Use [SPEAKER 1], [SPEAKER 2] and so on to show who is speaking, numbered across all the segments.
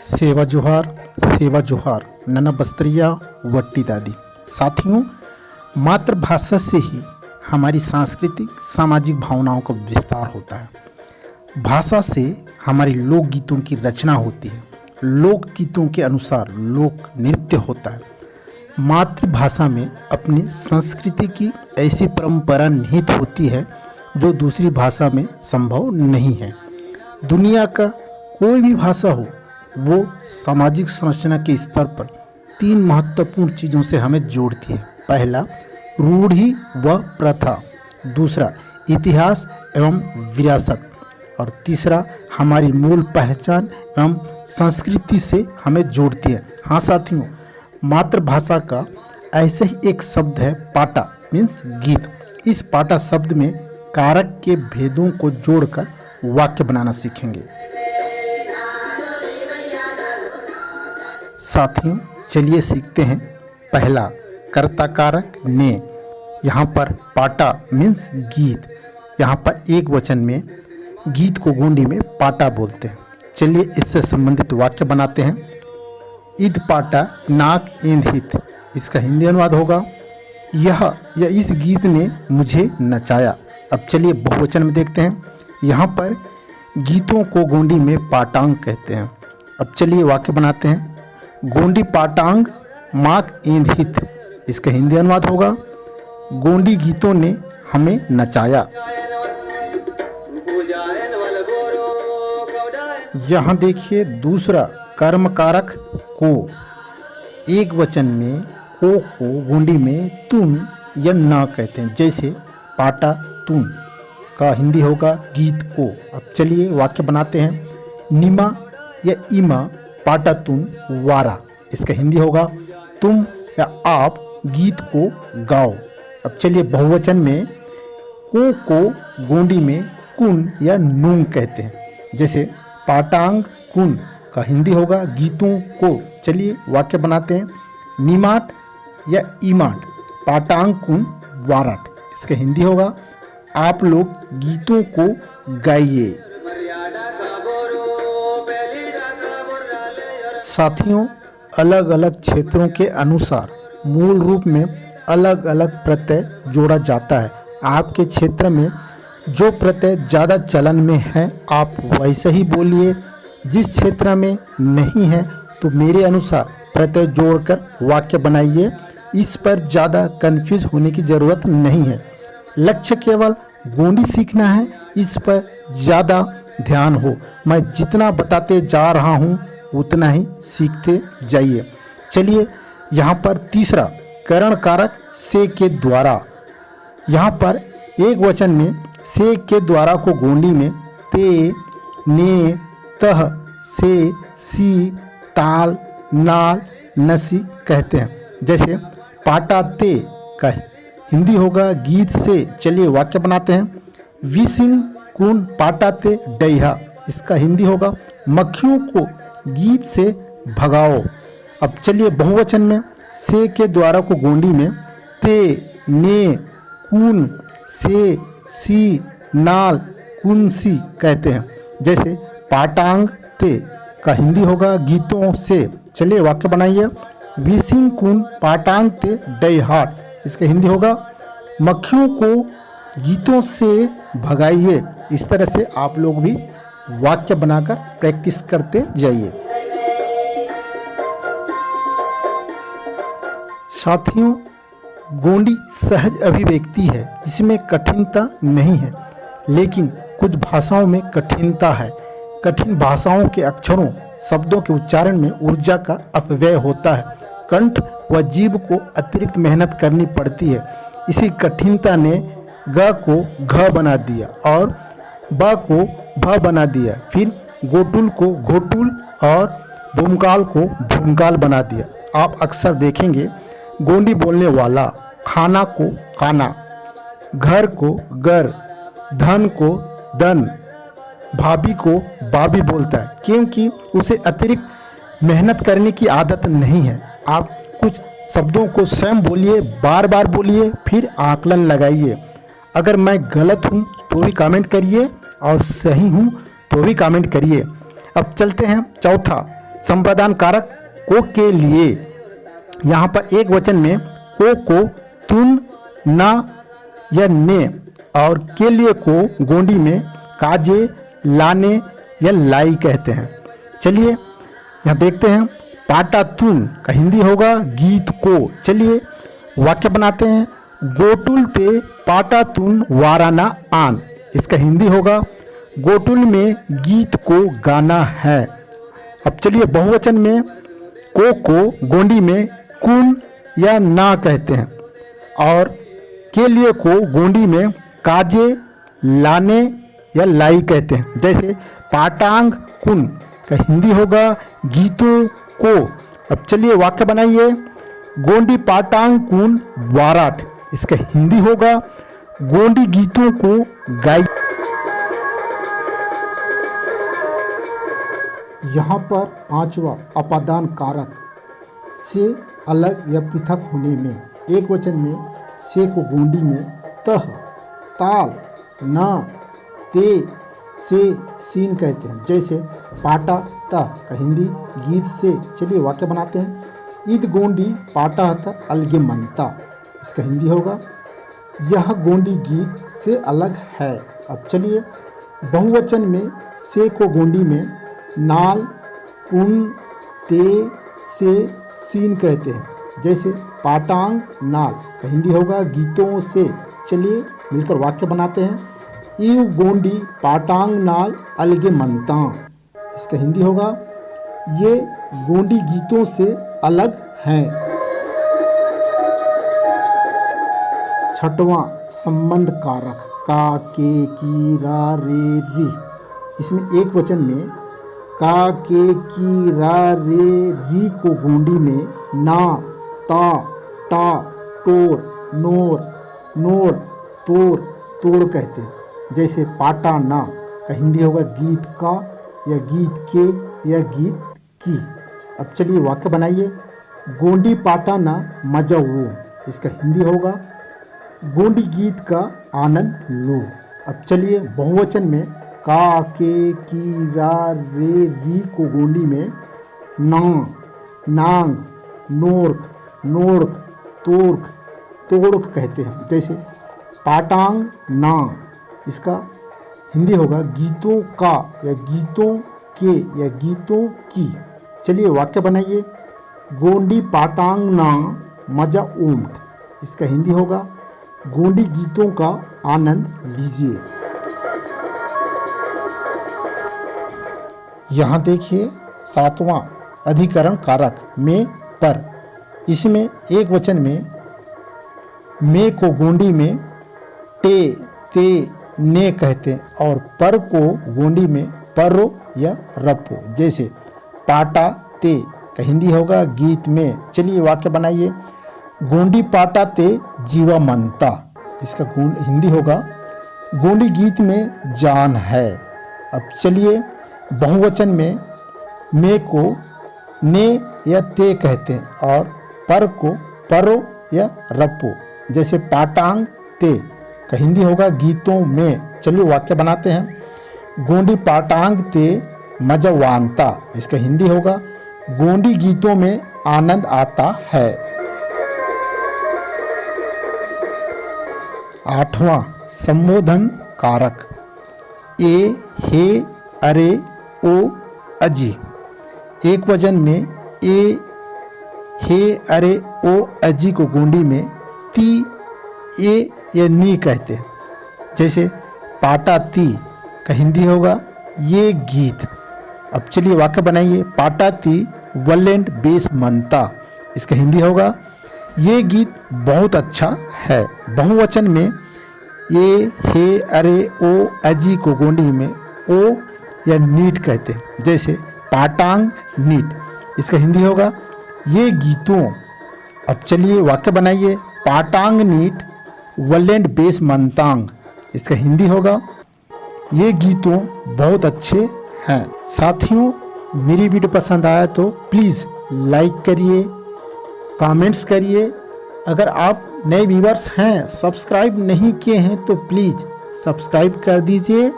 [SPEAKER 1] सेवा जोहार नन्ना बस्तरिया वट्टी दादी। साथियों, मातृभाषा से ही हमारी सांस्कृतिक सामाजिक भावनाओं का विस्तार होता है। भाषा से हमारी लोकगीतों की रचना होती है, लोकगीतों के अनुसार लोक नृत्य होता है। मातृभाषा में अपनी संस्कृति की ऐसी परंपरा निहित होती है जो दूसरी भाषा में संभव नहीं है। दुनिया का कोई भी भाषा हो, वो सामाजिक संरचना के स्तर पर तीन महत्वपूर्ण चीज़ों से हमें जोड़ती है। पहला, रूढ़ि व प्रथा। दूसरा, इतिहास एवं विरासत। और तीसरा, हमारी मूल पहचान एवं संस्कृति से हमें जोड़ती है। हाँ साथियों, मातृभाषा का ऐसे ही एक शब्द है पाटा, मीन्स गीत। इस पाटा शब्द में कारक के भेदों को जोड़कर वाक्य बनाना सीखेंगे। साथियों, चलिए सीखते हैं। पहला, कर्ता कारक ने। यहाँ पर पाटा मीन्स गीत। यहाँ पर एक वचन में गीत को गोंडी में पाटा बोलते हैं। चलिए इससे संबंधित वाक्य बनाते हैं। ईद पाटा नाक एंधित, इसका हिंदी अनुवाद होगा यह या इस गीत ने मुझे नचाया। अब चलिए बहुवचन में देखते हैं। यहाँ पर गीतों को गोंडी में पाटांग कहते हैं। अब चलिए वाक्य बनाते हैं। गोंडी पाटांग माक एंधित, इसका हिंदी अनुवाद होगा गोंडी गीतों ने हमें नचाया। यहाँ देखिए दूसरा, कर्म कारक को। एक वचन में को गोंडी में तुम या ना कहते हैं, जैसे पाटा तुम का हिंदी होगा गीत को। अब चलिए वाक्य बनाते हैं। निमा या इमा पाटा तुम वारा, इसका हिंदी होगा तुम या आप गीत को गाओ। अब चलिए बहुवचन में को गोंडी में कुन या नूंग कहते हैं, जैसे पाटांग कुन का हिंदी होगा गीतों को। चलिए वाक्य बनाते हैं। निमाट या इमाट पाटांग कुन वाराट, इसका हिंदी होगा आप लोग गीतों को गाइए। साथियों, अलग अलग क्षेत्रों के अनुसार मूल रूप में अलग अलग प्रत्यय जोड़ा जाता है। आपके क्षेत्र में जो प्रत्यय ज़्यादा चलन में है आप वैसे ही बोलिए। जिस क्षेत्र में नहीं है तो मेरे अनुसार प्रत्यय जोड़कर वाक्य बनाइए। इस पर ज़्यादा कंफ्यूज होने की ज़रूरत नहीं है। लक्ष्य केवल गोंडी सीखना है, इस पर ज़्यादा ध्यान हो। मैं जितना बताते जा रहा हूँ उतना ही सीखते जाइए। चलिए यहाँ पर तीसरा, करण कारक से के द्वारा। यहाँ पर एक वचन में से के द्वारा को गोंडी में ते, ने, तह, से, सी, ताल, नाल, नसी कहते हैं, जैसे पाटा ते का हिंदी होगा गीत से। चलिए वाक्य बनाते हैं। विसिंग कुन पाटा ते डैहा, इसका हिंदी होगा मक्खियों को गीत से भगाओ। अब चलिए बहुवचन में से के द्वारा को गोंडी में ते, ने, कुन, से, सी, नाल, कुनसी कहते हैं, जैसे पाटांग ते का हिंदी होगा गीतों से। चलिए वाक्य बनाइए। विसिंग कुन पाटांग ते डैहाट, इसका हिंदी होगा मक्खियों को गीतों से भगाइए। इस तरह से आप लोग भी वाक्य बनाकर प्रैक्टिस करते जाइए। साथियों, गोंडी सहज अभिव्यक्ति है, इसमें कठिनता नहीं है, लेकिन कुछ भाषाओं में कठिनता है। कठिन भाषाओं के अक्षरों शब्दों के उच्चारण में ऊर्जा का अपव्यय होता है। कंठ व जीभ को अतिरिक्त मेहनत करनी पड़ती है। इसी कठिनता ने ग को घ बना दिया और ब को भ बना दिया, फिर गोटुल को घोटुल और भूमकाल को भूमकाल बना दिया। आप अक्सर देखेंगे गोंडी बोलने वाला खाना को काना, घर को घर, धन को धन, भाभी को बाबी बोलता है, क्योंकि उसे अतिरिक्त मेहनत करने की आदत नहीं है। आप कुछ शब्दों को स्वयं बोलिए, बार बार बोलिए, फिर आकलन लगाइए। अगर मैं गलत हूँ तो भी कमेंट करिए और सही हूँ तो भी कमेंट करिए। अब चलते हैं चौथा, संप्रदान कारक को के लिए। यहाँ पर एक वचन में को तुन, ना या ने, और के लिए को गोंडी में काजे, लाने या लाई कहते हैं। चलिए यहाँ देखते हैं। पाटा तुन का हिंदी होगा गीत को। चलिए वाक्य बनाते हैं। गोटुल ते पाटा तुन वाराना आन, इसका हिंदी होगा गोटुल में गीत को गाना है। अब चलिए बहुवचन में को गोंडी में कुन या ना कहते हैं, और के लिए को गोंडी में काजे, लाने या लाई कहते हैं। जैसे पाटांग कुन का हिंदी होगा गीतों को। अब चलिए वाक्य बनाइए। गोंडी पाटांग कुन वाराट, इसका हिंदी होगा गोंडी गीतों को गाई। यहाँ पर पांचवा अपादान कारक से अलग या पृथक होने में। एक वचन में से को गोंडी में तह, ताल, न, ते, से, सीन कहते हैं। जैसे पाटा ता का हिंदी गीत से। चलिए वाक्य बनाते हैं। ईद गोंडी पाटा हता अलगे मनता, इसका हिंदी होगा यह गोंडी गीत से अलग है। अब चलिए बहुवचन में से को गोंडी में नाल, कुन, ते, से, सीन कहते हैं। जैसे पाटांग नाल का हिंदी होगा गीतों से। चलिए मिलकर वाक्य बनाते हैं। ईव गोंडी पाटांग नाल अलगे मनता, इसका हिंदी होगा ये गोंडी गीतों से अलग हैं। छठवां संबंध कारक का, के, की, रा, रे, री। इसमें एक वचन में का, के, की, रा, रे, री को गोंडी में ना, ता, टा, टोर, नोर, नोड़, तोड़, तोड़ कहते हैं। जैसे पाटा ना का हिंदी होगा गीत का या गीत के या गीत की। अब चलिए वाक्य बनाइए। गोंडी पाटा ना मजा वो, इसका हिंदी होगा गोंडी गीत का आनंद लो। अब चलिए बहुवचन में का, के, की, रा, रे, री को गोंडी में ना, नांग, नोर्क, नोर्क, तोर्क, तोड़क कहते हैं। जैसे पाटांग ना, इसका हिंदी होगा गीतों का या गीतों के या गीतों की। चलिए वाक्य बनाइए। गोंडी पाटांग ना मजा ओम्ट, इसका हिंदी होगा गोंडी गीतों का आनंद लीजिए। यहाँ देखिए सातवां अधिकरण कारक में पर। इसमें एक वचन में को गोंडी में टे, ते, ने कहते हैं, और पर को गोंडी में पर्रो या रप्पो। जैसे पाटा ते का हिंदी होगा गीत में। चलिए वाक्य बनाइए। गोंडी पाटा ते जीवा मनता, इसका हिंदी होगा गोंडी गीत में जान है। अब चलिए बहुवचन में को ने या ते कहते हैं, और पर को परो या रप्पो। जैसे पाटांग ते का हिंदी होगा गीतों में। चलिए वाक्य बनाते हैं। गोंडी पाटांग ते मजवानता, इसका हिंदी होगा गोंडी गीतों में आनंद आता है। आठवां संबोधन कारक ए, हे, अरे, ओ, अजी। एक वचन में ए, हे, अरे, ओ, अजी को गोंडी में ती, ए या नी कहते हैं। जैसे पाटा ती का हिंदी होगा ये गीत। अब चलिए वाक्य बनाइए। पाटा ती वलेंट बेस मनता, इसका हिंदी होगा ये गीत बहुत अच्छा है। बहुवचन में ए, हे, अरे, ओ, अजी को गोंडी में ओ या नीट कहते हैं। जैसे पाटांग नीट, इसका हिंदी होगा ये गीतों। अब चलिए वाक्य बनाइए। पाटांग नीट वलेंट बेस मनतांग, इसका हिंदी होगा ये गीतों बहुत अच्छे हैं। साथियों मेरी वीडियो पसंद आया तो प्लीज़ लाइक करिए, कमेंट्स करिए। अगर आप नए व्यूअर्स हैं, सब्सक्राइब नहीं किए हैं तो प्लीज़ सब्सक्राइब कर दीजिए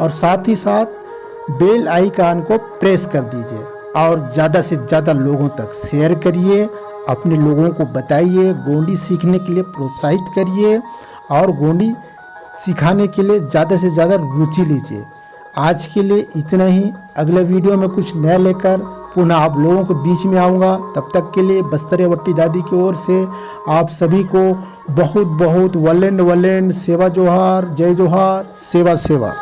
[SPEAKER 1] और साथ ही साथ बेल आइकन को प्रेस कर दीजिए और ज़्यादा से ज़्यादा लोगों तक शेयर करिए। अपने लोगों को बताइए, गोंडी सीखने के लिए प्रोत्साहित करिए और गोंडी सिखाने के लिए ज़्यादा से ज़्यादा रुचि लीजिए। आज के लिए इतना ही। अगले वीडियो में कुछ नया लेकर पुनः आप लोगों के बीच में आऊँगा। तब तक के लिए बस्तरियावटी दादी की ओर से आप सभी को बहुत बहुत वलेंड सेवा जोहार, जय जोहार, सेवा सेवा।